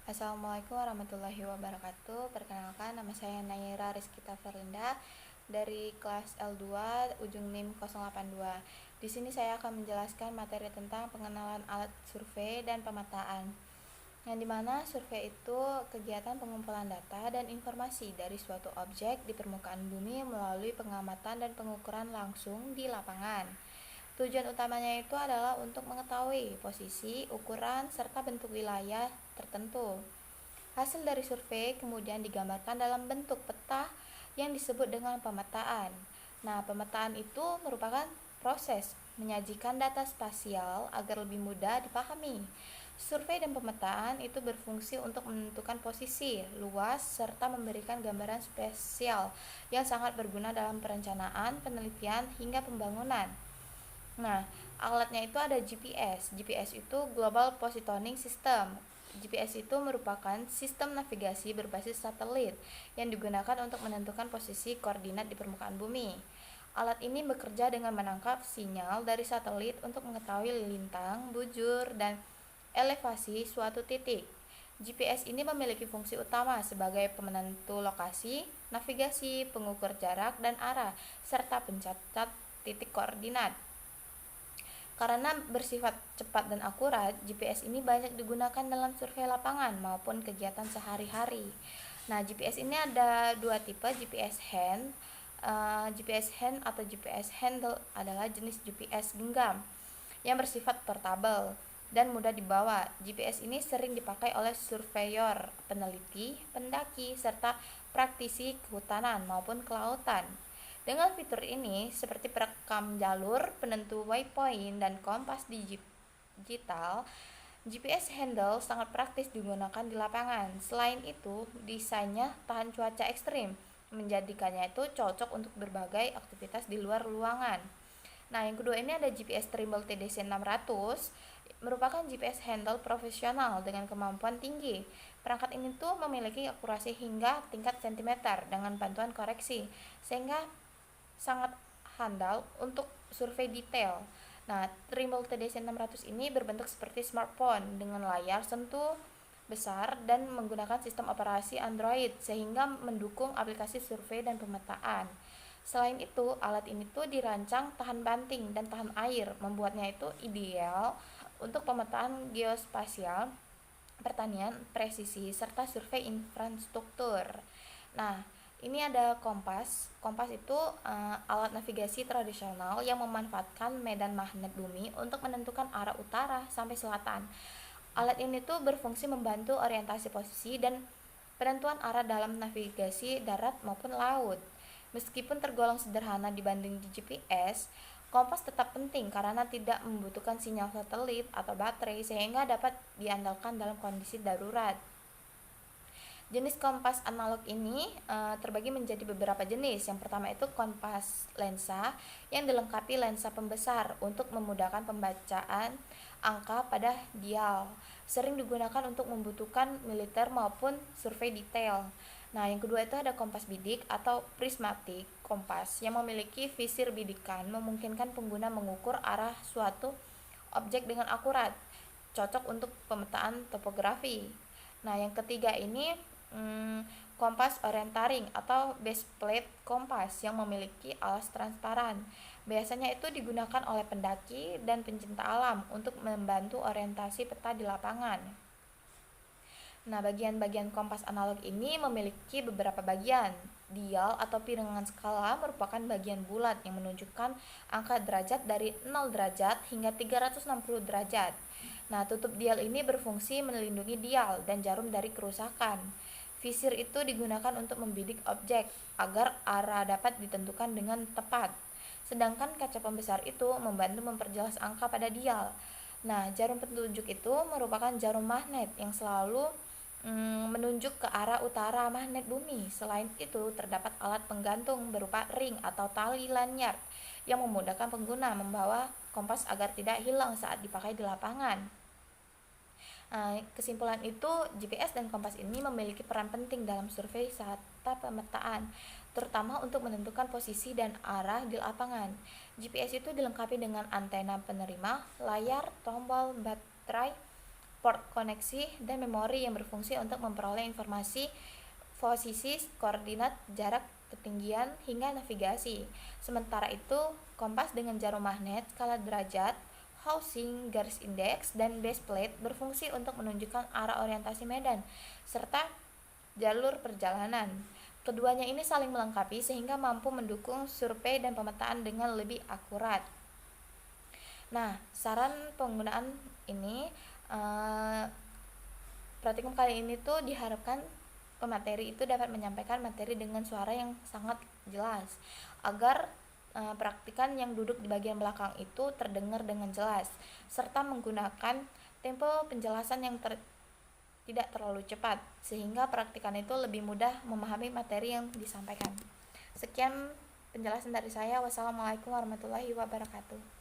Assalamualaikum warahmatullahi wabarakatuh. Perkenalkan, nama saya Naira Rizkita Ferlinda dari kelas L2 ujung NIM 082. Di sini saya akan menjelaskan materi tentang pengenalan alat survei dan pemetaan. Yang dimana survei itu kegiatan pengumpulan data dan informasi dari suatu objek di permukaan bumi melalui pengamatan dan pengukuran langsung di lapangan. Tujuan utamanya itu adalah untuk mengetahui posisi, ukuran, serta bentuk wilayah tertentu. Hasil dari survei kemudian digambarkan dalam bentuk peta yang disebut dengan pemetaan. Nah, pemetaan itu merupakan proses menyajikan data spasial agar lebih mudah dipahami. Survei dan pemetaan itu berfungsi untuk menentukan posisi, luas, serta memberikan gambaran spasial yang sangat berguna dalam perencanaan, penelitian, hingga pembangunan. Nah, alatnya itu ada GPS. GPS itu Global Positioning System. GPS itu merupakan sistem navigasi berbasis satelit yang digunakan untuk menentukan posisi koordinat di permukaan bumi. Alat ini bekerja dengan menangkap sinyal dari satelit untuk mengetahui lintang, bujur, dan elevasi suatu titik. GPS ini memiliki fungsi utama sebagai penentu lokasi, navigasi, pengukur jarak dan arah, serta pencatat titik koordinat. Karena bersifat cepat dan akurat, GPS ini banyak digunakan dalam survei lapangan maupun kegiatan sehari-hari. Nah, GPS ini ada dua tipe, GPS hand. GPS hand atau GPS handle adalah jenis GPS genggam yang bersifat portable dan mudah dibawa. GPS ini sering dipakai oleh surveyor, peneliti, pendaki, serta praktisi kehutanan maupun kelautan. Dengan fitur ini, seperti perekam jalur, penentu waypoint, dan kompas digital, GPS handle sangat praktis digunakan di lapangan. Selain itu, desainnya tahan cuaca ekstrim, menjadikannya itu cocok untuk berbagai aktivitas di luar ruangan. Nah, yang kedua ini ada GPS Trimble TDC 600, merupakan GPS handle profesional dengan kemampuan tinggi. Perangkat ini tuh memiliki akurasi hingga tingkat sentimeter dengan bantuan koreksi, sehingga sangat handal untuk survei detail. Nah, Trimble TDC 600 ini berbentuk seperti smartphone dengan layar sentuh besar dan menggunakan sistem operasi Android sehingga mendukung aplikasi survei dan pemetaan. Selain itu, alat ini tuh dirancang tahan banting dan tahan air, membuatnya itu ideal untuk pemetaan geospasial, pertanian presisi, serta survei infrastruktur. Nah, ini ada kompas. Kompas itu alat navigasi tradisional yang memanfaatkan medan magnet bumi untuk menentukan arah utara sampai selatan. Alat ini tuh berfungsi membantu orientasi posisi dan penentuan arah dalam navigasi darat maupun laut. Meskipun tergolong sederhana dibanding GPS, kompas tetap penting karena tidak membutuhkan sinyal satelit atau baterai sehingga dapat diandalkan dalam kondisi darurat. Jenis kompas analog ini terbagi menjadi beberapa jenis. Yang pertama itu kompas lensa yang dilengkapi lensa pembesar untuk memudahkan pembacaan angka pada dial. Sering digunakan untuk membutuhkan militer maupun survei detail. Nah, yang kedua itu ada kompas bidik atau prismatic kompas yang memiliki visir bidikan, memungkinkan pengguna mengukur arah suatu objek dengan akurat, cocok untuk pemetaan topografi. Nah, yang ketiga ini kompas orienteering atau base plate kompas yang memiliki alas transparan. Biasanya itu digunakan oleh pendaki dan pencinta alam untuk membantu orientasi peta di lapangan. Nah, bagian-bagian kompas analog ini memiliki beberapa bagian. Dial atau piringan skala merupakan bagian bulat yang menunjukkan angka derajat dari 0 derajat hingga 360 derajat. Nah, tutup dial ini berfungsi melindungi dial dan jarum dari kerusakan. Visir itu digunakan untuk membidik objek agar arah dapat ditentukan dengan tepat. Sedangkan kaca pembesar itu membantu memperjelas angka pada dial. Nah, jarum petunjuk itu merupakan jarum magnet yang selalu menunjuk ke arah utara magnet bumi. Selain itu, terdapat alat penggantung berupa ring atau tali lanyard yang memudahkan pengguna membawa kompas agar tidak hilang saat dipakai di lapangan. Kesimpulan itu, GPS dan kompas ini memiliki peran penting dalam survei serta pemetaan, terutama untuk menentukan posisi dan arah di lapangan. GPS itu dilengkapi dengan antena penerima, layar, tombol, baterai, port koneksi, dan memori yang berfungsi untuk memperoleh informasi posisi, koordinat, jarak, ketinggian, hingga navigasi. Sementara itu, kompas dengan jarum magnet, skala derajat, housing, garis indeks, dan base plate berfungsi untuk menunjukkan arah orientasi medan, serta jalur perjalanan. Keduanya ini saling melengkapi sehingga mampu mendukung survei dan pemetaan dengan lebih akurat. Nah, saran penggunaan ini praktikum kali ini tuh diharapkan pemateri itu dapat menyampaikan materi dengan suara yang sangat jelas agar praktikan yang duduk di bagian belakang itu terdengar dengan jelas, serta menggunakan tempo penjelasan yang tidak terlalu cepat sehingga praktikan itu lebih mudah memahami materi yang disampaikan. Sekian penjelasan dari saya. Wassalamualaikum warahmatullahi wabarakatuh.